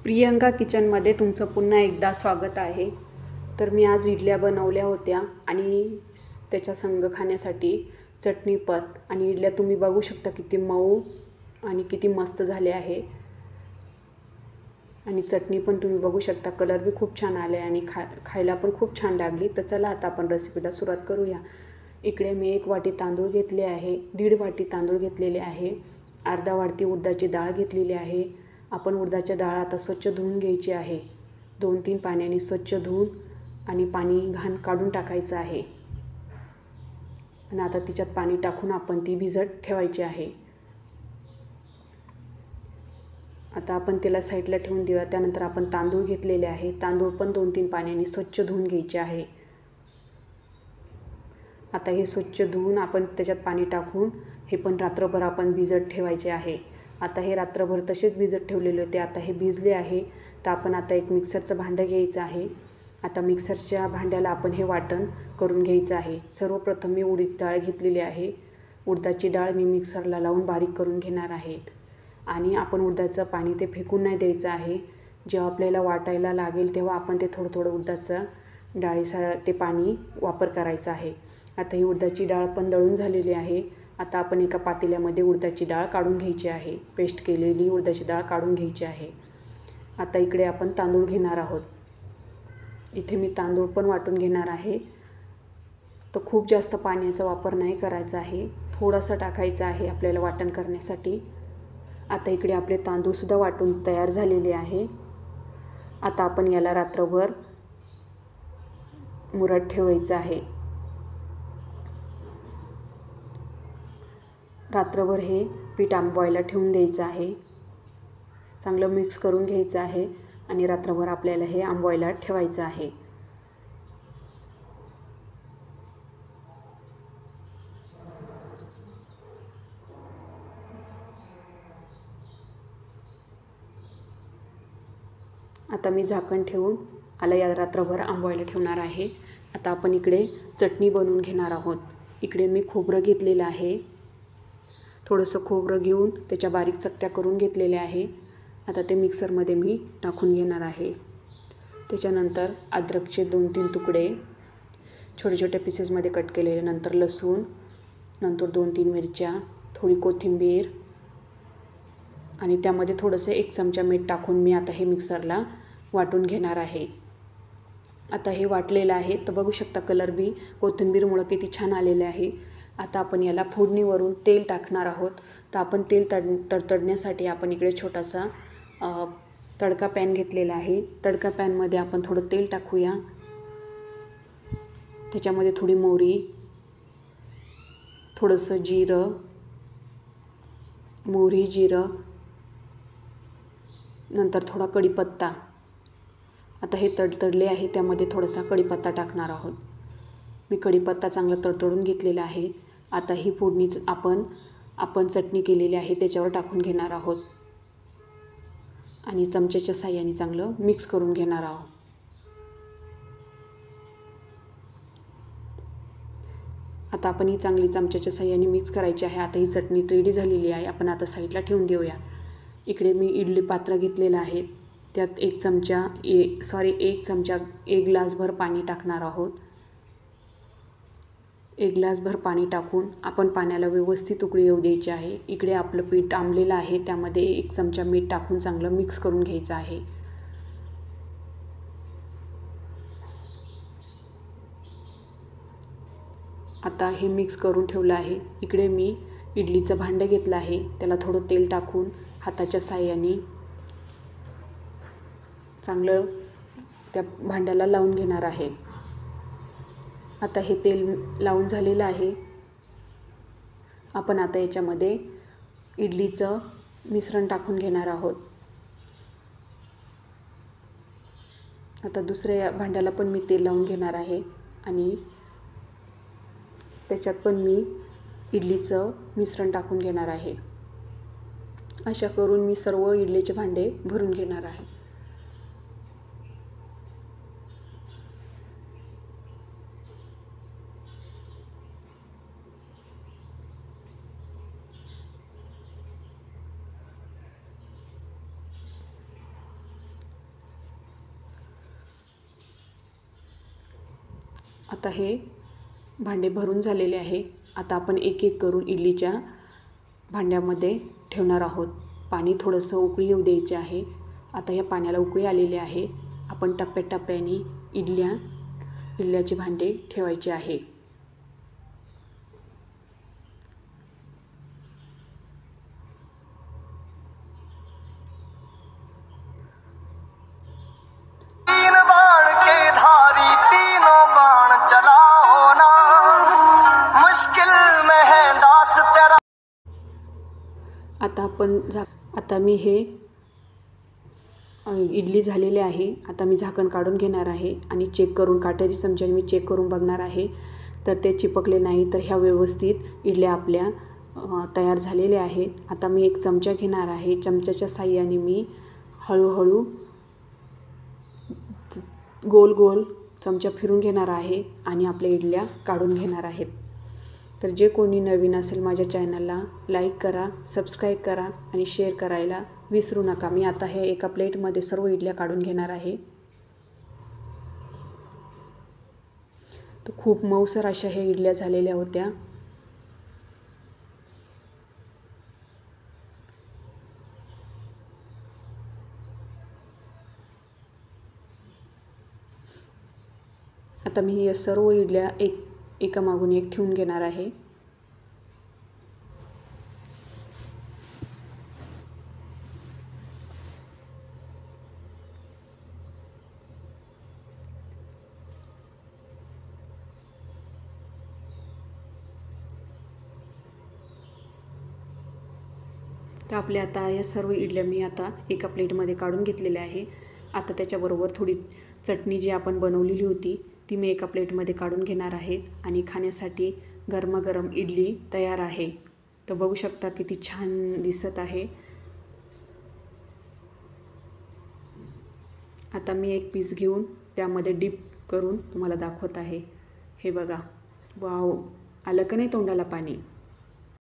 प्रियंका किचनमध्ये तुमचं पुन्हा एकदा स्वागत आहे. तर मी आज इडल्या बनवल्या होत्या आणि त्याच्या संग खाण्यासाठी चटणी पण. आणि इडल्या तुम्ही बघू शकता किती मऊ आणि किती मस्त झाले आहे. आणि चटणी पण तुम्ही बघू शकता, कलर बी खूप छान आले आणि खायला पण खूप छान लागली. तर चला आता आपण रेसिपीला सुरुवात करूया. इकडे मी 1 वाटी तांदूळ घेतले आहे, 1.5 वाटी तांदूळ घेतलेले आहे, अर्धा वाटी उडदाची डाळ घेतलेली आहे. आपण उडदाच्या डाळ आता स्वच्छ धुवून घ्यायची आहे. 2-3 पाण्याने स्वच्छ धुवून आणि पाणी घाण काढून टाकायचं आहे. आणि आता तिच्यात पाणी टाकून आपण ती भिजत ठेवायची आहे. आता आपण त्याला साईडला ठेवून देऊया. त्यानंतर आपण तांदूळ घेतलेले आहे, तांदूळ पण 2-3 पाण्याने स्वच्छ धुवून घ्यायचे आहे. आता हे स्वच्छ धुवून आपण त्याच्यात पाणी टाकून हे पण रात्रभर आपण भिजत ठेवायचे आहे. आता हे रात्रभर तसेच भिजत ठेवलेले होते. आता हे भिजले आहे. तर आपण आता एक मिक्सरचं भांडं घ्यायचं आहे. आता मिक्सरच्या भांड्याला आपण हे वाटण करून घ्यायचं आहे. सर्वप्रथम मी उडीद डाळ घेतलेली आहे. उडदाची डाळ मी मिक्सरला लावून बारीक करून घेणार आहे. आणि आपण उडदाचं पाणी ते फेकून नाही द्यायचं आहे. जेव्हा आपल्याला वाटायला लागेल तेव्हा आपण ते थोडं थोडं उडदाचं ते पाणी वापर करायचं आहे. आता ही उडदाची डाळ पण दळून झालेली आहे. आता आपण एका पातेल्यामध्ये उडदाची डाळ काढून घ्यायची आहे. पेस्ट केलेली उडदाची डाळ काढून घ्यायची आहे. आता इकडे आपण तांदूळ घेणार आहोत. इथे मी तांदूळ पण वाटून घेणार आहे. तर खूप जास्त पाण्याचा वापर नाही करायचा आहे, थोडासा टाकायचा आहे आपल्याला वाटण करण्यासाठी. आता इकडे आपले तांदूळसुद्धा वाटून तयार झालेले आहे. आता आपण याला रात्रभर मुरत ठेवायचं आहे. रात्रभर हे पीठ आंबवायला ठेवून द्यायचं आहे. चांगलं मिक्स करून घ्यायचं आहे आणि रात्रभर आपल्याला हे आंबवायला ठेवायचं आहे. आता मी झाकण ठेवून या रात्रभर आंबवायला ठेवणार आहे. आता आपण इकडे चटणी बनवून घेणार आहोत. इकडे मी खोबरं घेतलेलं आहे. थोडंसं खोबरं घेऊन त्याच्या बारीक चकत्या करून घेतलेल्या आहे. आता ते मिक्सरमध्ये मी टाकून घेणार आहे. त्याच्यानंतर अद्रकचे 2-3 तुकडे छोटे छोटे पीसेसमध्ये कट केलेले, नंतर लसूण, नंतर 2-3 मिरच्या, थोडी कोथिंबीर आणि त्यामध्ये थोडंसं 1 चमचा मीठ टाकून मी आता हे मिक्सरला वाटून घेणार आहे. आता हे वाटलेलं आहे. तर बघू शकता कलर बी कोथिंबीरमुळं किती छान आलेले आहे. आता आपण याला फोडणीवरून तेल टाकणार आहोत. तर आपण तेल तडतडण्यासाठी आपण इकडे छोटासा तडका पॅन घेतलेला आहे. तडका पॅनमध्ये आपण थोडं तेल टाकूया. त्याच्यामध्ये थोडी मोहरी, थोडंसं जिरं, नंतर थोडा कढीपत्ता. आता हे तडतडले आहे, त्यामध्ये थोडासा कढीपत्ता टाकणार आहोत. मी कढीपत्ता चांगला तडतडून घेतलेला आहे. आता ही फोडणीच आपण चटणी केलेली आहे त्याच्यावर टाकून घेणार आहोत आणि चमच्याच्या साहाय्याने चांगलं मिक्स करून घेणार आहोत. आता आपण ही चांगली चमच्याच्या साहाय्याने मिक्स करायची आहे. आता ही चटणी रेडी झालेली आहे. आपण आता साईडला ठेवून देऊया. इकडे मी इडली पात्र घेतलेलं आहे. त्यात 1 चमचा 1 ग्लासभर पाणी टाकणार आहोत. 1 ग्लासभर पाणी टाकून आपण पाण्याला व्यवस्थित उकळी येऊ द्यायची आहे. इकडे आपलं पीठ आंबलेलं आहे, त्यामध्ये 1 चमचा मीठ टाकून चांगलं मिक्स करून घ्यायचं आहे. आता हे मिक्स करून ठेवलं आहे. इकडे मी इडलीचं भांडं घेतलं आहे. त्याला थोडं तेल टाकून हाताच्या साहाय्याने चांगलं त्या भांड्याला लावून घेणार आहे. आता हे तेल लावून झालेलं आहे. आपण आता याच्यामध्ये इडलीचं मिश्रण टाकून घेणार आहोत. आता दुसऱ्या भांड्याला पण मी तेल लावून घेणार आहे आणि त्याच्यात पण मी इडलीचं मिश्रण टाकून घेणार आहे. अशा करून मी सर्व इडलीचे भांडे भरून घेणार आहे. आता हे भांडे भरून झालेले आहे. आता आपण एक एक करून इडलीच्या भांड्यामध्ये ठेवणार आहोत. पाणी थोडंसं उकळी येऊ द्यायचे आहे. आता या पाण्याला उकळी आलेली आहे. आपण टप्प्याटप्प्याने इडल्याचे भांडे ठेवायचे आहे. आता मी हे इडली झालेले आहे. आता मी झाकण काढून घेणार आहे आणि चेक करून काटेरी चमच्याने मी चेक करून बघणार आहे. तर ते चिपकले नाही तर ह्या व्यवस्थित इडल्या आपल्या तयार झालेल्या आहेत. आता मी एक चमचा घेणार आहे. चमच्याच्या साहाय्याने मी हळूहळू गोल गोल चमचा फिरून घेणार आहे आणि आपल्या इडल्या काढून घेणार आहेत. तर जे कोणी नवीन असेल माझ्या चॅनलला लाईक करा, सबस्क्राईब करा आणि शेअर करायला विसरू नका. मी आता हे एका प्लेटमध्ये सर्व इडल्या काढून घेणार आहे. तर खूप मऊसर अशा हे इडल्या झालेल्या होत्या. आता मी या सर्व इडल्या एका मागून एक ठेवून घेणार आहे. तर आपल्या आता या सर्व इडल्या मी आता एका प्लेटमध्ये काढून घेतलेल्या आहे. आता त्याच्याबरोबर थोडी चटणी जी आपण बनवलेली होती ती मी एका प्लेटमध्ये काढून घेणार आहे आणि खाण्यासाठी गरमागरम इडली तयार आहे. तर बघू शकता किती छान दिसत आहे. आता मी एक पीस घेऊन त्यामध्ये डिप करून तुम्हाला दाखवत आहे. हे बघा, वाव, आलं का नाही तोंडाला पाणी.